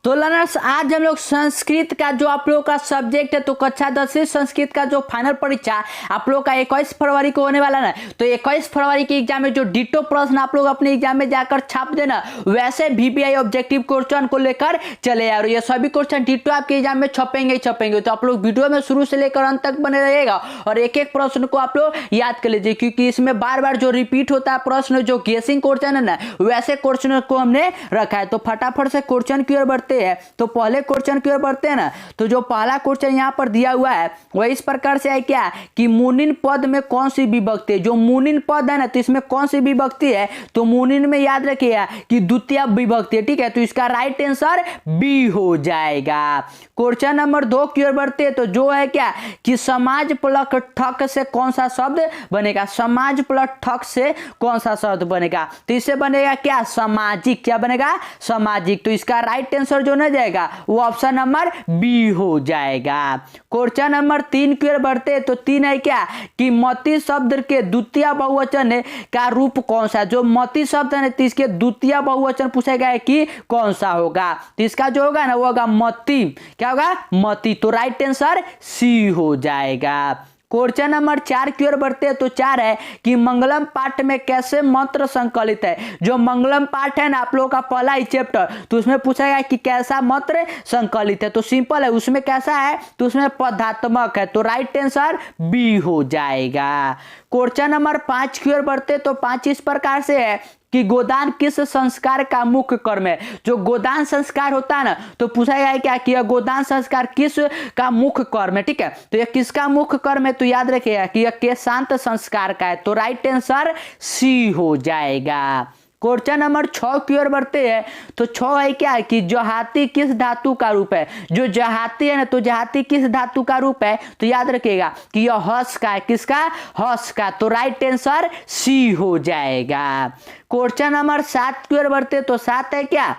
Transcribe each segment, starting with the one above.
तो लर्नर्स आज हम लोग संस्कृत का जो आप लोगों का सब्जेक्ट है तो कक्षा 10 से संस्कृत का जो फाइनल परीक्षा आप लोग का 21 फरवरी को होने वाला ना, तो 21 फरवरी के एग्जाम में जो डिटो प्रश्न आप लोग अपने एग्जाम में जाकर छाप देना, वैसे VBI ऑब्जेक्टिव क्वेश्चन को लेकर चले आ रहे। ये सभी क्वेश्चन डिटो आपके एग्जाम में छपेंगे। तो आप लोग वीडियो में शुरू से लेकर अंत तक बने रहिएगा और एक एक प्रश्न को आप लोग याद कर लीजिए, क्योंकि इसमें बार बार जो रिपीट होता है प्रश्न, जो गेसिंग क्वेश्चन है ना, वैसे क्वेश्चन को हमने रखा है। तो फटाफट से क्वेश्चन की ओर बढ़ते हैं। तो पहले क्वेश्चन की ओर बढ़ते हैं ना, तो जो पहला क्वेश्चन यहाँ पर दिया हुआ है वह इस प्रकार से है क्या कि मुनिन पद में कौन सी विभक्ति है। जो मुनिन पद है ना, तो इसमें कौन सी विभक्ति है, तो मुनिन में याद रखिएगा कि द्वितीय विभक्ति है। ठीक है, तो इसका राइट आंसर बी हो जाएगा। क्वेश्चन नंबर 2 की ओर बढ़ते हैं। तो जो है क्या कि समाज प्लस ठक से कौन सा शब्द बनेगा। समाज प्लस ठक से कौन सा शब्द बनेगा, तो इससे बनेगा क्या सामाजिक। क्या बनेगा सामाजिक। तो इसका राइट आंसर जो ना जाएगा वो ऑप्शन नंबर बी हो जाएगा। क्वेश्चन नंबर 3 की ओर बढ़ते हैं। तो 3 है क्या कि मति शब्द के द्वितीय बहुवचन का रूप कौन सा। जो मति शब्द है तो इसके द्वितीय बहुवचन पूछा गया है कि कौन सा होगा, तो इसका जो होगा ना वो होगा मति। क्या होगा मति। तो राइट आंसर सी हो जाएगा। क्वेश्चन नंबर 4 की ओर बढ़ते हैं। तो 4 है कि मंगलम पाठ में कैसे मंत्र संकलित है। जो मंगलम पाठ है ना आप लोगों का पहला ही चैप्टर, तो उसमें पूछा गया कि कैसा मंत्र संकलित है। तो सिंपल है, उसमें कैसा है, तो उसमें पदात्मक है। तो राइट आंसर बी हो जाएगा। क्वेश्चन नंबर 5 की ओर बढ़ते। तो 5 इस प्रकार से है कि गोदान किस संस्कार का मुख्य कर्म है। जो गोदान संस्कार होता है ना, तो पूछा गया है क्या कि यह गोदान संस्कार किस का मुख्य कर्म है। ठीक है, तो यह किसका मुख्य कर्म है, तो याद रखिएगा कि यह केशांत संस्कार का है। तो राइट आंसर सी हो जाएगा। क्वेश्चन नंबर 6 की ओर बढ़ते हैं। तो 6 है क्या कि जहाती किस धातु का रूप है। जो जहाती है ना, तो जहाती किस धातु का रूप है, तो याद रखिएगा कि यह हस का है। किसका, हस का। तो राइट आंसर सी हो जाएगा। क्वेश्चन नंबर 7 की ओर बढ़ते। तो 7 है क्या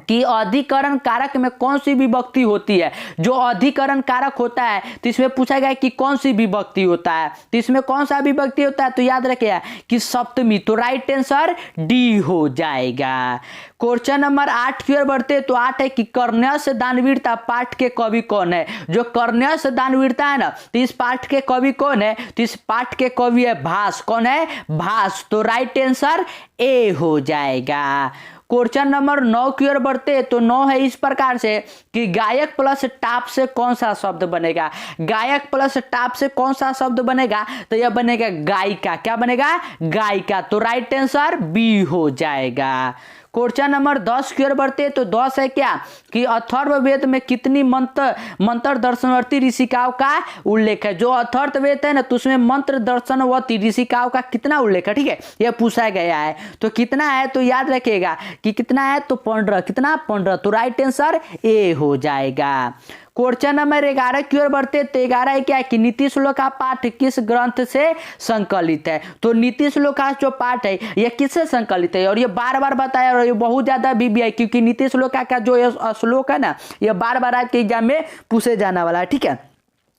कि अधिकरण कारक में कौन सी विभक्ति होती है। जो अधिकरण कारक होता है तो इसमें पूछा गया कि कौन सी विभक्ति होता है, तो इसमें कौन सा विभक्ति होता है, तो याद रखिएगा कि सप्तमी। तो राइट आंसर डी हो जाएगा। क्वेश्चन नंबर 8 की ओर बढ़ते। तो 8 है कि कर्ण्यस दानवीरता पाठ के कवि कौन है। जो कर्ण्यस दानवीरता है ना, तो इस पाठ के कवि कौन है, तो इस पाठ के कवि है भास। कौन है, भास। तो राइट आंसर ए हो जाएगा। क्वेश्चन नंबर 9 की ओर बढ़ते। तो 9 है इस प्रकार से कि गायक प्लस टाप से कौन सा शब्द बनेगा। गायक प्लस टाप से कौन सा शब्द बनेगा, तो यह बनेगा गायिका। क्या बनेगा, गायिका। तो राइट आंसर बी हो जाएगा। क्वेश्चन नंबर 10 की ओर बढ़ते। तो 10 है क्या कि अथर्ववेद में कितनी मंत्र दर्शनवर्ती ऋषिकाओं का उल्लेख है। जो अथर्ववेद है ना, तो उसमें मंत्र दर्शनवर्ती ऋषिकाओं का कितना उल्लेख है। ठीक है, यह पूछा गया है। तो कितना है, तो याद रखिएगा कि कितना है, तो 15। कितना, 15। तो राइट आंसर ए हो जाएगा। क्वेश्चन नंबर 11 की ओर बढ़ते। तो 11 है क्या कि नीति श्लोक का पाठ किस ग्रंथ से संकलित है। तो नीति श्लोक का जो पाठ है यह किससे संकलित है, और ये बार बार बताया, और ये बहुत ज्यादा VBI, क्योंकि नीति श्लोक का जो श्लोक है ना, यह बार बार आपके एग्जाम में पूछे जाने वाला है। ठीक है,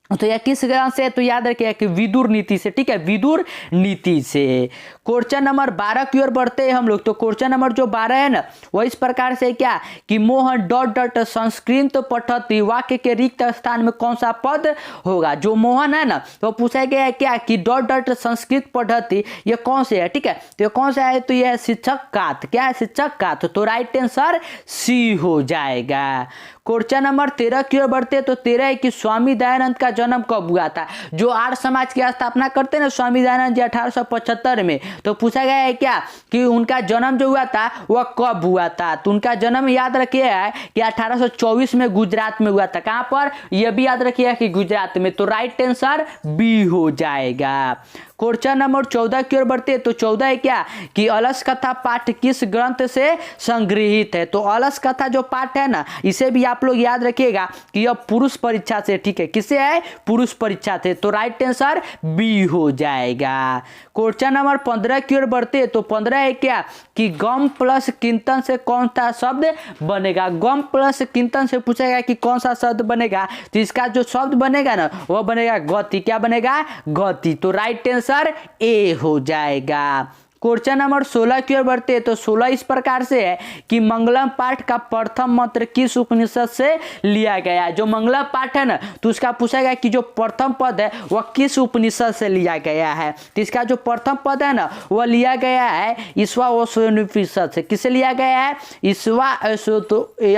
तो यह किस ग्रंथ से, तो याद रखिए कि विदुर नीति से। ठीक है, विदुर नीति से। क्वेश्चन नंबर 12 की ओर बढ़ते हैं हम लोग। तो क्वेश्चन नंबर जो 12 है ना, वो इस प्रकार से क्या कि मोहन डॉट डॉट संस्कृत पठती वाक्य के रिक्त स्थान में कौन सा पद होगा। जो मोहन है ना, तो पूछा गया है क्या कि डॉट डॉट संस्कृत पठती, ये कौन से है। ठीक है, तो ये कौन सा है, तो यह शिक्षक का। क्या है, शिक्षक का। तो राइट आंसर सी हो जाएगा। क्वेश्चन नंबर 13 की ओर बढ़ते। तो 13 है कि स्वामी दयानंद का जन्म कब हुआ था। जो आर्य समाज की स्थापना करते हैं ना स्वामी दयानंद जी 1875 में, तो पूछा गया है क्या कि उनका जन्म जो हुआ था वह कब हुआ था। तो उनका जन्म याद रखिए कि 1824 में गुजरात में हुआ था। कहां पर, यह भी याद रखिए कि गुजरात में। तो राइट आंसर बी हो जाएगा। क्वेश्चन नंबर 14 की ओर बढ़ते। तो 14 है क्या कि अलस कथा पाठ किस ग्रंथ से संग्रहित है। तो अलस कथा जो पाठ है ना, इसे भी आप लोग याद रखिएगा कि यह पुरुष परीक्षा से। ठीक है, किससे है, पुरुष परीक्षा से। तो राइट आंसर बी हो जाएगा। क्वेश्चन नंबर 15 की ओर बढ़ते। तो 15 है क्या कि गम प्लस कीर्तन से कौन सा शब्द बनेगा। गम प्लस कीर्तन से पूछेगा कि कौन सा शब्द बनेगा, तो इसका जो शब्द बनेगा ना वह बनेगा गति। क्या बनेगा, गति। तो राइट आंसर ए हो जाएगा। क्वेश्चन नंबर 16 की ओर बढ़ते हैं। तो 16 इस प्रकार से है कि मंगलम पाठ का प्रथम मंत्र किस उपनिषद से लिया गया है। जो मंगलम पाठ है ना, तो उसका पूछा गया कि जो प्रथम पद है वह किस उपनिषद से लिया गया है। तो इसका जो प्रथम पद है ना, वह लिया गया है ईश्वासोपनिषद से। किससे लिया गया है? ईश्वासोपनिषद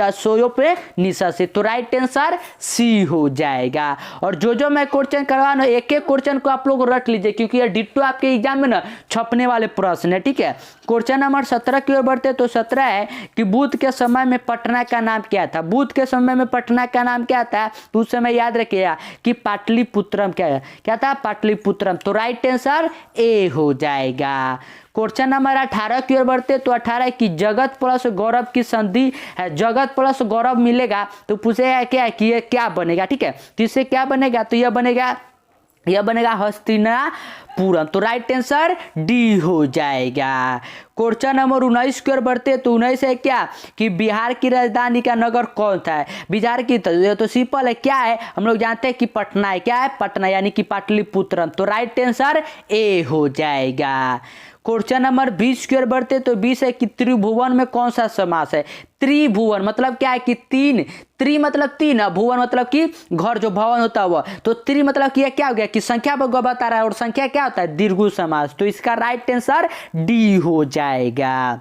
से। तो राइट आंसर सी हो जाएगा। और जो मैं क्वेश्चन करवा ना, एक एक क्वेश्चन को आप लोग रट लीजिए, क्योंकि ये डिट्टो आपके एग्जाम में ना छपने वाले प्रश्न है, ठीक है। क्वेश्चन नंबर 17 की ओर बढ़ते। तो 17 है कि बुद्ध के समय में पटना का नाम क्या था। बुद्ध के समय में पटना का नाम क्या था? तो उस समय याद रखिएगा कि पाटलिपुत्रम क्या था? पाटलिपुत्रम। तो राइट आंसर ए हो जाएगा। क्वेश्चन नंबर 18 की ओर बढ़ते। तो 18 की जगत प्लस गौरव की संधि है। जगत प्लस गौरव मिलेगा तो पूछेगा क्या कि ये क्या बनेगा, ठीक है। तो इससे क्या बनेगा? तो यह बनेगा हस्तिनापुरम। तो राइट आंसर डी हो जाएगा। क्वेश्चन नंबर 19 की ओर बढ़ते। तो 19 है क्या कि बिहार की राजधानी का नगर कौन था? बिहार की तो सिंपल है, क्या है? हम लोग जानते हैं कि पटना है। क्या है? पटना, यानी कि पाटलिपुत्रम। तो राइट आंसर ए हो जाएगा। क्वेश्चन नंबर 20 की ओर बढ़ते। तो 20 है कि त्रिभुवन में कौन सा समास है? त्रिभुवन मतलब क्या है कि तीन, त्रि मतलब तीन, भुवन मतलब कि घर, जो भवन होता है वह। तो त्रि मतलब कि क्या हो गया कि संख्या बता रहा है, और संख्या क्या होता है? दीर्घ समास। तो इसका राइट आंसर डी हो जाएगा।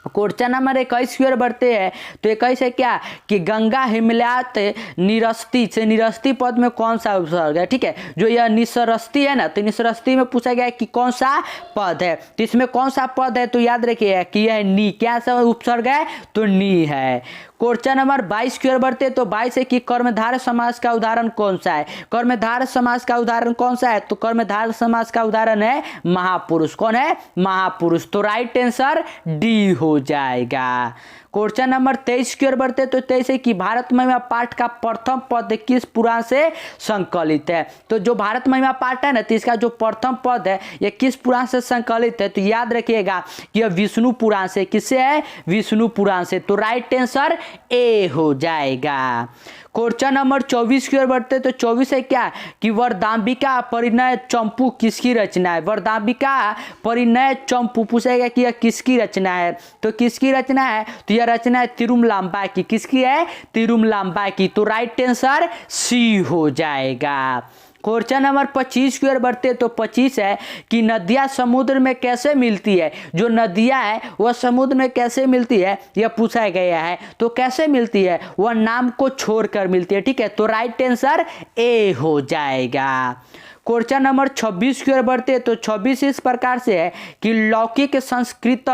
क्वेश्चन नंबर 21 की ओर बढ़ते हैं। तो 21 है क्या कि गंगा हिमलात निरस्ती से निरस्ती पद में कौन सा उपसर्ग है, ठीक है। जो यह निसरस्ती है ना, तो निसरस्ती में पूछा गया कि कौन सा पद है। तो इसमें कौन सा पद है? तो याद रखिए कि यह नी, क्या सा उपसर्ग है? तो नी है। क्वेश्चन नंबर 22 की ओर बढ़ते। तो 22 है कि कर्मधारय समास का उदाहरण कौन सा है? कर्मधारय समास का उदाहरण कौन सा है? तो कर्मधारय समास का उदाहरण है महापुरुष। कौन है? महापुरुष। तो राइट आंसर डी हो जाएगा। क्वेश्चन नंबर 23 की ओर बढ़ते। तो 23 है कि भारत महिमा पाठ का प्रथम पद किस पुराण से संकलित है? तो जो भारत महिमा पाठ है ना, तो इसका जो प्रथम पद है यह किस पुराण से संकलित है? तो याद रखिएगा कि यह विष्णु पुराण से। किससे है? विष्णु पुराण से। तो राइट आंसर ए हो जाएगा। क्वेश्चन नंबर 24 की ओर बढ़ते। तो 24 है क्या कि वरदाम्बिका परिणय चंपू किसकी रचना है? वरदाम्बिका परिणय चंपू पूछेगा कि यह किसकी रचना है? तो किसकी रचना है? तो यह रचना है तिरुमलांबा की। किसकी है? तिरुमलांबा की। तो राइट आंसर सी हो जाएगा। क्वेश्चन नंबर 25 की ओर बढ़ते। तो 25 है कि नदियां समुद्र में कैसे मिलती है? जो नदियां है वह समुद्र में कैसे मिलती है, यह पूछा गया है। तो कैसे मिलती है? वह नाम को छोड़कर मिलती है, ठीक है। तो राइट आंसर ए हो जाएगा। क्वेश्चन नंबर 26 की ओर बढ़ते। तो 26 इस प्रकार से है कि लौकिक संस्कृत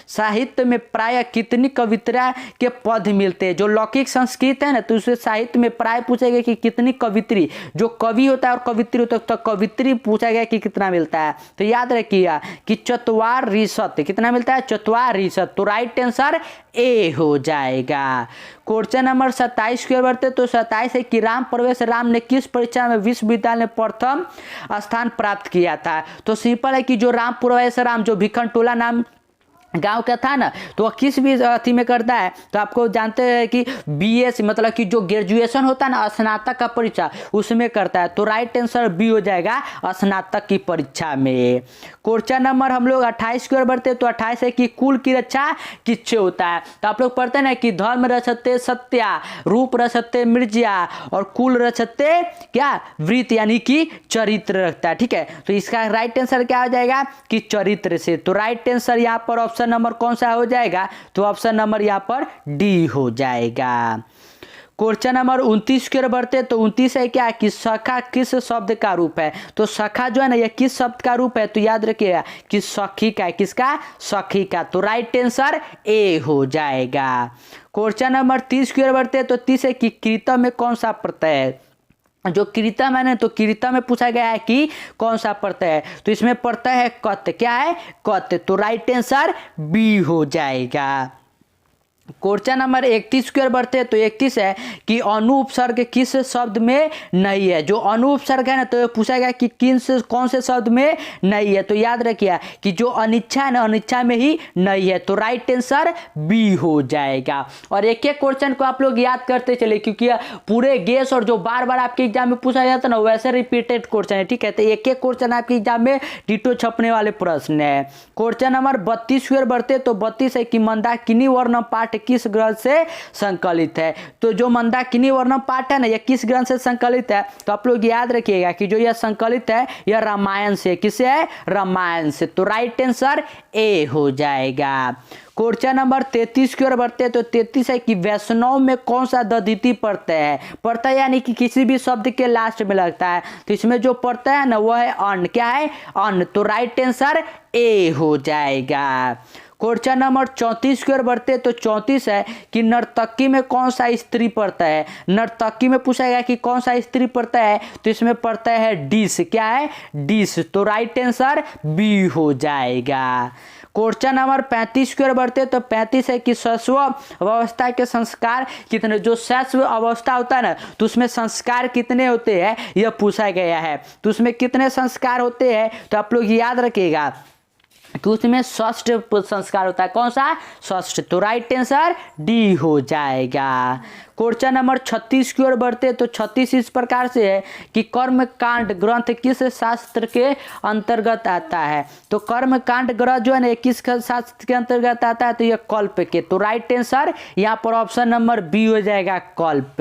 साहित्य में प्राय कितनी कविता के पद मिलते हैं? जो लौकिक संस्कृत है ना, तो उससे साहित्य में प्राय पूछा गया कि कितनी कवित्री, जो कवि होता है और कवित्री होता है, तो कवित्री पूछा गया कि कितना मिलता है। तो याद रखिएगा कि चत्वारिशत। कितना मिलता है? चत्वारिशत। तो राइट आंसर ए हो जाएगा। क्वेश्चन नंबर 27 की ओर बढ़ते। तो 27 है कि राम प्रवेश राम ने किस परीक्षा में विश्वविद्यालय में प्रथम स्थान प्राप्त किया था? तो सिंपल है कि जो राम प्रवेश राम, जो भिखनटोला नाम गांव का था ना, तो वह किस भी अथी में करता है? तो आपको जानते हैं कि बीएस मतलब कि जो ग्रेजुएशन होता है ना, स्नातक का परीक्षा, उसमें करता है। तो राइट आंसर बी हो जाएगा, स्नातक की परीक्षा में। क्वेश्चन नंबर हम लोग 28 की ओर बढ़ते। तो 28 है कि कुल की रक्षा किससे होता है? तो आप लोग पढ़ते हैं ना कि धर्म रक्षते सत्या, रूप रक्षते मृज्या, और कुल रक्षते क्या? वृत्त, यानी कि चरित्र रखता है, ठीक है। तो इसका राइट आंसर क्या हो जाएगा कि चरित्र से। तो राइट आंसर यहाँ पर ऑप्शन नंबर कौन सा हो जाएगा? तो ऑप्शन नंबर यहाँ पर डी हो जाएगा। क्वेश्चन नंबर 29 की ओर बढ़ते। तो 29 है क्या कि सखा किस शब्द का रूप है? तो सखा जो है ना, यह किस शब्द का रूप है? तो याद रखिएगा कि सखी का है। किसका? सखी का। तो राइट आंसर ए हो जाएगा। क्वेश्चन नंबर 30 की ओर बढ़ते। तो 30 है कि कृतम में कौन सा प्रत्यय है? जो कृतम है ना, तो कृतम में पूछा गया है कि कौन सा प्रत्यय है? तो इसमें प्रत्यय है कत। क्या है? कत। तो राइट आंसर बी हो जाएगा। क्वेश्चन नंबर 31 की ओर बढ़ते हैं। तो 31 है कि अनु उपसर्ग किस शब्द में नहीं है। जो अनु उपसर्ग है ना, तो ये पूछा गया कि कौन से शब्द में नहीं है। तो याद रखिए कि जो अनिच्छा है ना, अनिच्छा में ही नहीं है। तो राइट आंसर बी हो जाएगा। और एक एक क्वेश्चन को आप लोग याद करते चले, क्योंकि पूरे गेस और जो बार बार आपके एग्जाम में पूछा जाता है ना, वैसे रिपीटेड क्वेश्चन है, ठीक है। तो एक एक क्वेश्चन आपके एग्जाम में डिटो छपने वाले प्रश्न है। क्वेश्चन नंबर 32 की ओर बढ़ते। तो 32 है कि मंदाकिनी वर्णम पाठ किस ग्रंथ से संकलित है। तो जो मंदाकिनी वर्णम पाठ है ना, यह किस ग्रंथ से संकलित है। तो आप लोग याद रखिएगा कि जो यह संकलित है यह रामायण से। किससे है? रामायण से। तो राइट आंसर ए हो जाएगा। क्वेश्चन नंबर 33 की ओर बढ़ते हैं। तो 33 है कि वैष्णव में कौन सा दधीति प्रत्यय है। प्रत्यय यानी कि किसी भी शब्द के लास्ट में लगता है, तो इसमें जो प्रत्यय है ना वो है अन्न। क्या है? अन्न। तो राइट आंसर ए हो जाएगा। क्वेश्चन नंबर 34 की ओर बढ़ते हैं। तो 34 है कि नर्तकी में कौन सा स्त्री प्रत्यय है। नर्तकी में पूछा गया कि कौन सा स्त्री प्रत्यय है, तो इसमें प्रत्यय है डिस। क्या है? डिस। तो राइट आंसर बी हो जाएगा। क्वेश्चन नंबर 35 की ओर बढ़ते हैं। तो 35 है कि शैशव अवस्था के संस्कार कितने। जो शैशव अवस्था होता है ना, तो उसमें संस्कार कितने होते हैं यह पूछा गया है। तो उसमें कितने संस्कार होते हैं, तो आप लोग याद रखिएगा कि उसमें षष्ठ संस्कार होता है। कौन सा? षष्ठ। तो राइट आंसर डी हो जाएगा। क्वेश्चन नंबर 36 की ओर बढ़ते। तो 36 इस प्रकार से है कि कर्मकांड ग्रंथ किस शास्त्र के अंतर्गत आता है। तो कर्मकांड ग्रंथ जो है ना, किस शास्त्र के अंतर्गत आता है, तो यह कल्प के। तो राइट आंसर यहाँ पर ऑप्शन नंबर बी हो जाएगा, कल्प।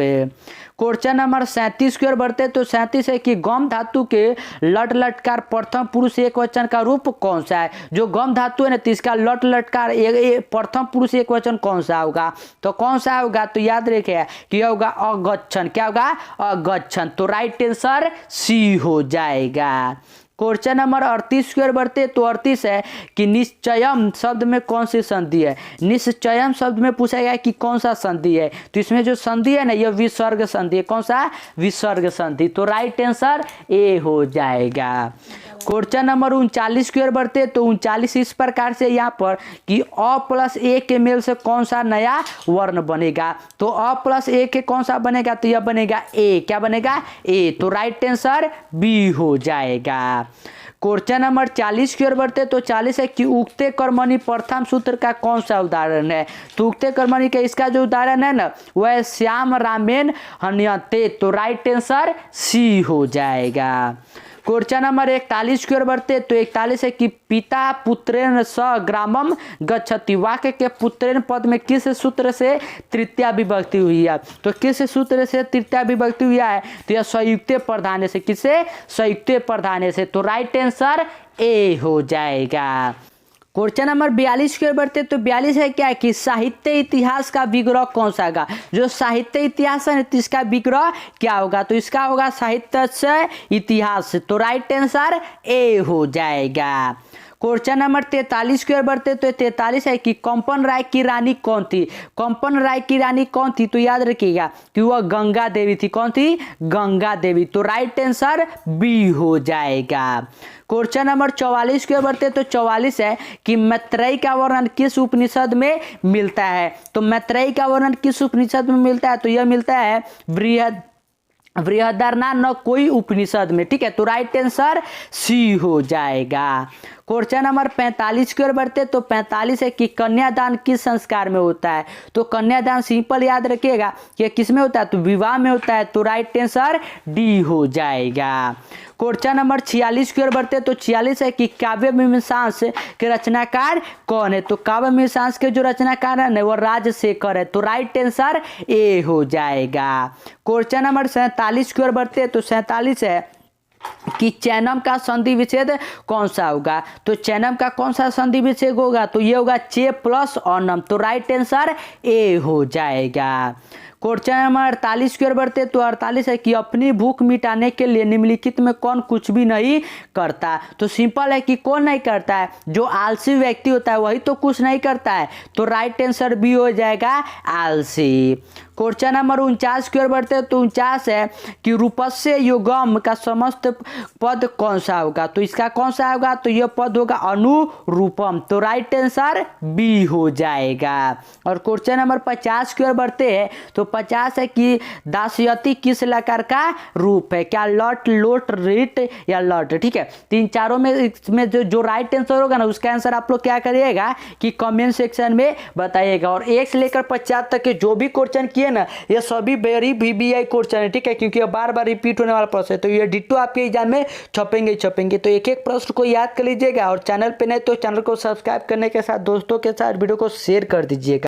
क्वेश्चन नंबर 37 की ओर बढ़ते। तो 37 है कि गम धातु के लट लटकार प्रथम पुरुष एक वचन का रूप कौन सा है। जो गम धातु है ना, तो इसका लट लटकार प्रथम पुरुष एक वचन कौन सा होगा। तो कौन सा होगा, तो याद रखिए कि यह होगा अगच्छन। क्या होगा? अगच्छन। तो राइट आंसर सी हो जाएगा। क्वेश्चन नंबर 38 की ओर बढ़ते। तो 38 है कि निश्चयम शब्द में कौन सी संधि है। निश्चयम शब्द में पूछा गया कि कौन सा संधि है। तो इसमें जो संधि है ना, यह विसर्ग संधि है। कौन सा? विसर्ग संधि। तो राइट आंसर ए हो जाएगा। क्वेश्चन नंबर 39 की ओर बढ़ते। तो 39 इस प्रकार से यहाँ पर कि अ प्लस ए के मेल से कौन सा नया वर्ण बनेगा। तो अ प्लस ए के कौन सा बनेगा, तो यह बनेगा ए। क्या बनेगा? ए। तो राइट आंसर बी हो जाएगा। क्वेश्चन नंबर 40 की ओर बढ़ते। तो 40 है कि उक्ते कर्मणि प्रथम सूत्र का कौन सा उदाहरण है। तो उक्ते कर्मणि का इसका जो उदाहरण है ना, वह है श्याम रामेन हन्यते। तो राइट आंसर सी हो जाएगा। क्वेश्चन नंबर 41 की ओर बढ़ते। तो 41 है कि पिता पुत्रेण स ग्रामम गच्छति। वाक्य के पुत्रेण पद में किस सूत्र से तृतीया विभक्ति हुई है। तो किस सूत्र से तृतीया विभक्ति हुई है, तो यह संयुक्त प्रधान से। किसे? संयुक्त प्रधान से। तो राइट आंसर ए हो जाएगा। क्वेश्चन नंबर 42 की ओर बढ़ते। तो 42 है क्या कि साहित्य इतिहास का विग्रह कौन सा होगा। जो साहित्य इतिहास है तो इसका विग्रह क्या होगा, तो इसका होगा साहित्य से इतिहास। तो राइट आंसर ए हो जाएगा। क्वेश्चन नंबर 43 की ओर बढ़ते। तो 43 है कि कंपन राय की रानी कौन थी। कंपन राय की रानी कौन थी, तो याद रखिएगा कि वह गंगा देवी थी। कौन थी? गंगा देवी। तो राइट आंसर बी हो जाएगा। क्वेश्चन नंबर 44 की ओर बढ़ते। तो 44 है कि मैत्रेयी का वर्णन किस उपनिषद में मिलता है। तो मैत्रेयी का वर्णन किस उपनिषद में मिलता है, तो यह मिलता है बृहदारण्यक न कोई उपनिषद में। ठीक है। तो राइट आंसर सी हो जाएगा। क्वेश्चन नंबर 45 की ओर बढ़ते। तो 45 है कि कन्यादान किस संस्कार में होता है। तो कन्यादान सिंपल याद रखिएगा कि किस में होता है, तो विवाह में होता है। तो राइट आंसर डी हो जाएगा। क्वेश्चन नंबर 46 की ओर बढ़ते। तो 46 है कि काव्य मीमांसा के रचनाकार कौन है। तो काव्य मीमांसा के जो रचनाकार है वो राजशेखर है। तो राइट आंसर ए हो जाएगा। क्वेश्चन नंबर 47 की ओर बढ़ते। तो 47 है कि चैनम का संधि विच्छेद कौन सा होगा। तो चैनम का कौन सा संधि विच्छेद होगा, तो ये होगा चे प्लस अनम। तो राइट आंसर ए हो जाएगा। क्वेश्चन नंबर 48 की ओर बढ़ते तो 48 है कि अपनी भूख मिटाने के लिए निम्नलिखित में कौन कुछ भी नहीं करता। तो सिंपल है कि कौन नहीं करता है, जो आलसी व्यक्ति होता है वही तो कुछ नहीं करता है। तो राइट आंसर बी हो जाएगा आलसी। क्वेश्चन नंबर 49 की ओर बढ़ते हैं तो 49 है कि रूपस्य युगम का समस्त पद कौन सा होगा। तो इसका कौन सा होगा, तो यह पद होगा अनुरूपम। तो राइट आंसर बी हो जाएगा। और क्वेश्चन नंबर 50 की ओर बढ़ते हैं तो 50 है कि दासयति किस लकार का रूप है, क्या लट, लोट, रिट या लट। ठीक है, तीन चारों में इसमें जो राइट आंसर होगा ना उसका आंसर आप लोग क्या करिएगा कि कमेंट सेक्शन में बताइएगा। और 1 से लेकर 50 तक के जो भी क्वेश्चन किए ना ये सभी वेरी VBI क्वेश्चन है। ठीक है, क्योंकि ये बार बार रिपीट होने वाला प्रश्न है, तो ये डिट्टो आपके एग्जाम में छपेंगे। तो एक एक प्रश्न को याद कर लीजिएगा और चैनल पे नहीं तो चैनल को सब्सक्राइब करने के साथ दोस्तों के साथ वीडियो को शेयर कर दीजिएगा।